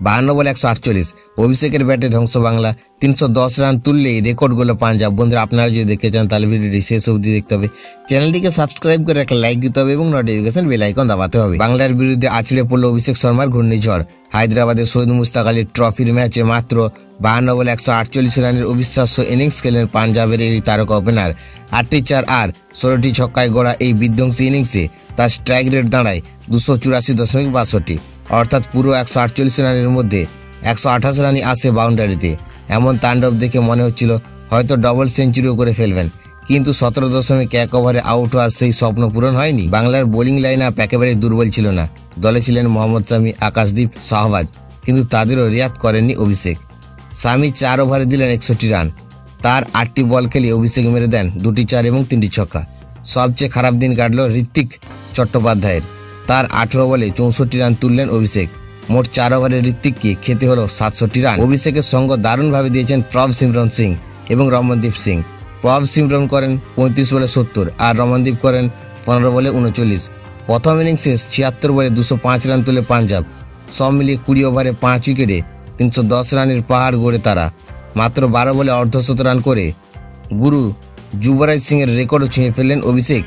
52 বলে 148। অভিষেকের ব্যাটে ধ্বংস বাংলা। 310 রান তুললেই রেকর্ড গোল পাঞ্জাব। বন্ধুরা আপনারা যদি দেখতে চান তাহলে ভিডিওটি শেষ অবধি দেখতে হবে। চ্যানেলটিকে সাবস্ক্রাইব করে একটা লাইক দিতে হবে এবং নোটিফিকেশন বেল আইকন দাবাতে হবে। বাংলার বিরুদ্ধে আছড়ে পড়ল অভিষেক শর্মার ঘূর্ণিঝড়। হায়দ্রাবাদের শহীদ মুশতাক আলী ট্রফির ম্যাচে মাত্র 52 বলে 148 রানের অবিশ্বাস্য ইনিংস খেলেন পাঞ্জাবের এই তারকা ওপেনার। 8টি 4 আর 16টি ছক্কায় গড়া এই বিধ্বংসী ইনিংসে তার স্ট্রাইক রেট দাঁড়ায় 284.62, অর্থাৎ পুরো 148 রানের মধ্যে 128 রানই আসে বাউন্ডারিতে। এমন তাণ্ডব দেখে মনে হচ্ছিল হয়তো ডবল সেঞ্চুরিও করে ফেলবেন, কিন্তু 17.1 ওভারে আউট হওয়ার সেই স্বপ্ন পূরণ হয়নি। বাংলার বোলিং লাইন আপ একেবারে দুর্বল ছিল না। দলে ছিলেন মোহাম্মদ শামি, আকাশদীপ, শাহবাজ, কিন্তু তাদেরও রিয়াদ করেননি অভিষেক। শামি 4 ওভারে দিলেন 61 রান। তার 8টি বল খেলে অভিষেক মেরে দেন 2টি 4 এবং 3টি ছক্কা। সবচেয়ে খারাপ দিন কাটল ঋত্বিক চট্টোপাধ্যায়ের। তার 18 বলে 64 রান তুললেন অভিষেক। মোট 4 ওভারে ঋত্বিককে খেতে হলো 67 রান। অভিষেকের সঙ্গ দারুণভাবে দিয়েছেন প্রভসিমরন সিং এবং রমনদীপ সিং। প্রভসিমরন করেন 35 বলে 70 আর রমনদীপ করেন 15 বলে 39। প্রথম ইনিংসে 76 বলে 205 রান তুলে পাঞ্জাব। সব মিলিয়ে 20 ওভারে 5 উইকেটে 310 রানের পাহাড় গড়ে তারা মাত্র 12 বলে অর্ধশত রান করে গুরু যুবরাজ সিংয়ের রেকর্ডও ছুঁয়ে ফেললেন অভিষেক।